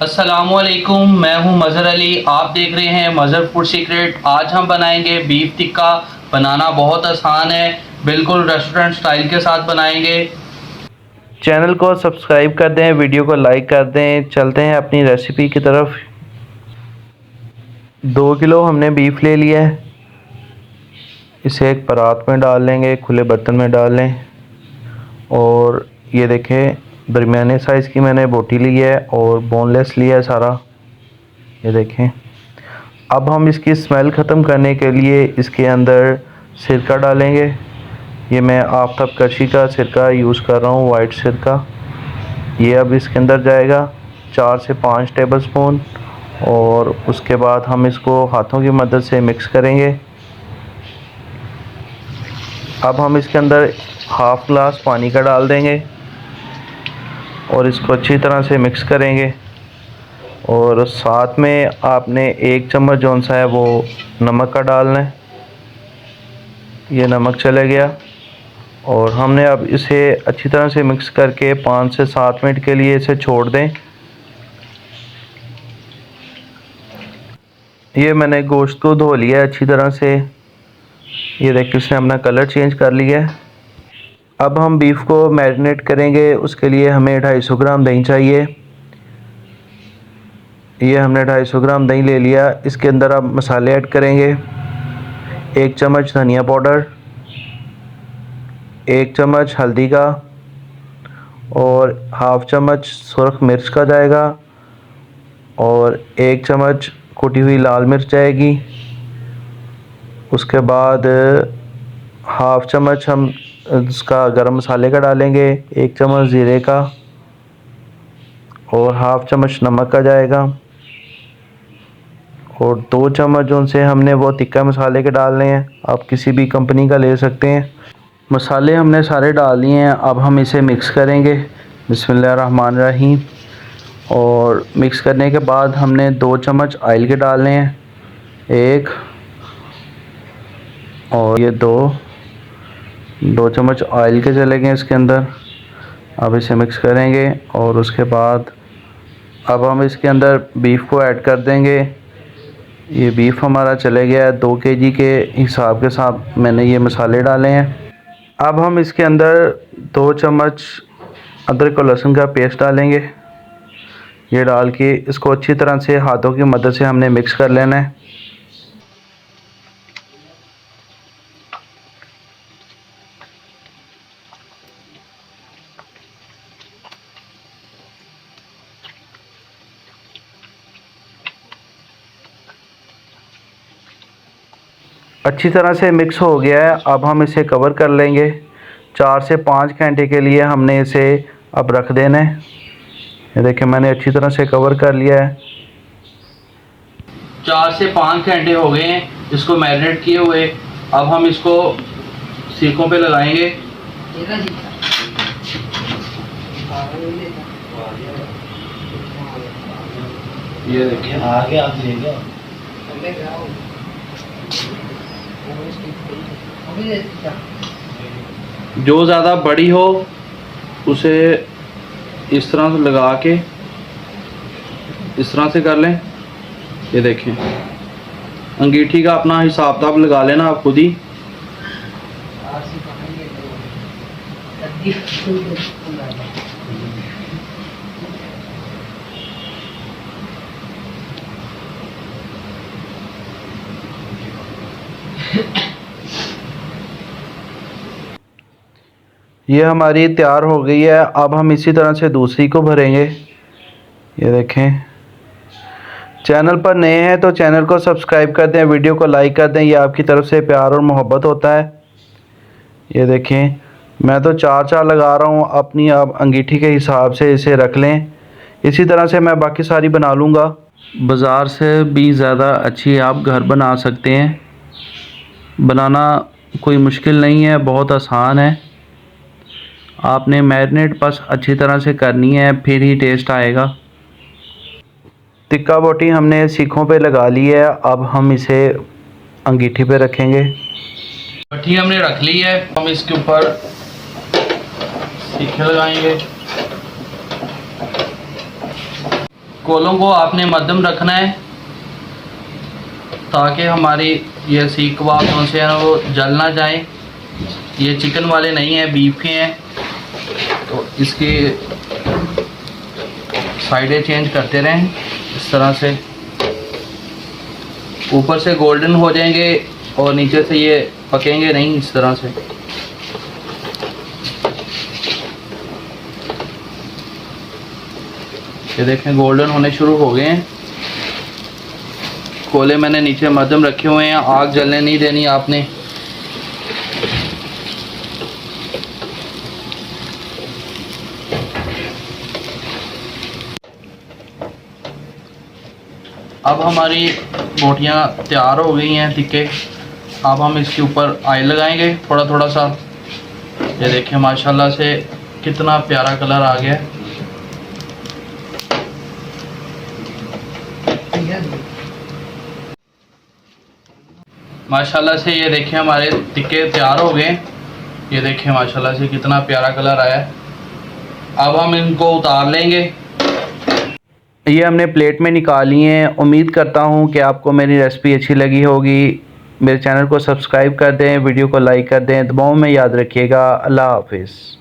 अस्सलामुअलैकुम, मैं हूं मज़हर अली। आप देख रहे हैं मज़हर फूड सीक्रेट। आज हम बनाएंगे बीफ टिक्का। बनाना बहुत आसान है, बिल्कुल रेस्टोरेंट स्टाइल के साथ बनाएंगे। चैनल को सब्सक्राइब कर दें, वीडियो को लाइक कर दें। चलते हैं अपनी रेसिपी की तरफ। 2 किलो हमने बीफ ले लिया है। इसे एक परात में डाल लेंगे, खुले बर्तन में डाल लें। और ये देखें, दरमियाने साइज़ की मैंने बोटी ली है और बोनलेस लिया है सारा। ये देखें। अब हम इसकी स्मेल ख़त्म करने के लिए इसके अंदर सिरका डालेंगे। ये मैं आफ्ताब कशी का सिरका यूज़ कर रहा हूँ, वाइट सिरका। ये अब इसके अंदर जाएगा 4 से 5 टेबल स्पून। और उसके बाद हम इसको हाथों की मदद से मिक्स करेंगे। अब हम इसके अंदर हाफ़ ग्लास पानी का डाल देंगे और इसको अच्छी तरह से मिक्स करेंगे। और साथ में आपने 1 चम्मच जौन सा है वो नमक का डालना है। ये नमक चला गया। और हमने अब इसे अच्छी तरह से मिक्स करके 5 से 7 मिनट के लिए इसे छोड़ दें। ये मैंने गोश्त को धो लिया है अच्छी तरह से। ये देखिए, इसने अपना कलर चेंज कर लिया है। अब हम बीफ को मैरिनेट करेंगे। उसके लिए हमें 250 ग्राम दही चाहिए। ये हमने 250 ग्राम दही ले लिया। इसके अंदर अब मसाले ऐड करेंगे। 1 चम्मच धनिया पाउडर, 1 चम्मच हल्दी का और हाफ़ चम्मच सुरख मिर्च का जाएगा। और 1 चम्मच कुटी हुई लाल मिर्च जाएगी। उसके बाद हाफ़ चम्मच हम इसका गरम मसाले का डालेंगे, 1 चम्मच ज़ीरे का और हाफ़ चम्मच नमक का जाएगा। और 2 चम्मच जो से हमने वो टिक्का मसाले के डालने हैं। आप किसी भी कंपनी का ले सकते हैं। मसाले हमने सारे डाल दिए हैं। अब हम इसे मिक्स करेंगे। बिस्मिल्लाहिर्रहमानिर्रहीम। और मिक्स करने के बाद हमने 2 चम्मच ऑयल के डालने हैं, 1 और ये 2 चम्मच ऑयल के चले गए इसके अंदर। अब इसे मिक्स करेंगे और उसके बाद अब हम इसके अंदर बीफ को ऐड कर देंगे। ये बीफ हमारा चले गया है। 2 केजी के हिसाब के साथ मैंने ये मसाले डाले हैं। अब हम इसके अंदर 2 चम्मच अदरक और लहसुन का पेस्ट डालेंगे। ये डाल के इसको अच्छी तरह से हाथों की मदद से हमने मिक्स कर लेना है। अच्छी तरह से मिक्स हो गया है। अब हम इसे कवर कर लेंगे। 4 से 5 घंटे के लिए हमने इसे अब रख देना है। ये देखिए, मैंने अच्छी तरह से कवर कर लिया है। 4 से 5 घंटे हो गए हैं इसको मैरिनेट किए हुए। अब हम इसको सीखों पे लगाएंगे। ये देखिए, आगे आप ले गए। जो ज़्यादा बड़ी हो उसे इस तरह से लगा के इस तरह से कर लें। ये देखें, अंगीठी का अपना हिसाब किताब लगा लेना आप खुद ही। ये हमारी तैयार हो गई है। अब हम इसी तरह से दूसरी को भरेंगे। ये देखें, चैनल पर नए हैं तो चैनल को सब्सक्राइब कर दें, वीडियो को लाइक कर दें। ये आपकी तरफ से प्यार और मोहब्बत होता है। ये देखें, मैं तो 4 लगा रहा हूँ। अपनी आप अंगीठी के हिसाब से इसे रख लें। इसी तरह से मैं बाकी सारी बना लूँगा। बाज़ार से भी ज़्यादा अच्छी आप घर बना सकते हैं। बनाना कोई मुश्किल नहीं है, बहुत आसान है। आपने मैरिनेट बस अच्छी तरह से करनी है, फिर ही टेस्ट आएगा। टिक्का बोटी हमने सीखों पे लगा ली है। अब हम इसे अंगीठी पे रखेंगे। बोटी हमने रख ली है। हम इसके ऊपर सीखे लगाएंगे। कोलों को आपने मध्यम रखना है ताकि हमारी ये सीख कबाब जो से हैं वो जल ना जाए। ये चिकन वाले नहीं हैं, बीफ के हैं, तो इसकी साइडें चेंज करते रहें इस तरह से। ऊपर से गोल्डन हो जाएंगे और नीचे से ये पकेंगे नहीं, इस तरह से। ये देखें गोल्डन होने शुरू हो गए हैं। कोले मैंने नीचे मध्यम रखे हुए हैं, आग जलने नहीं देनी आपने। अब हमारी बोटियां तैयार हो गई हैं तिक्के। अब हम इसके ऊपर ऑयल लगाएंगे थोड़ा थोड़ा सा। ये देखें माशाल्लाह से कितना प्यारा कलर आ गया है। माशाल्लाह से ये देखें हमारे टिक्के तैयार हो गए। ये देखें माशाल्लाह से कितना प्यारा कलर आया है। अब हम इनको उतार लेंगे। ये हमने प्लेट में निकाली हैं। उम्मीद करता हूँ कि आपको मेरी रेसिपी अच्छी लगी होगी। मेरे चैनल को सब्सक्राइब कर दें, वीडियो को लाइक कर दें। दुआओं में याद रखिएगा। अल्लाह हाफिज़।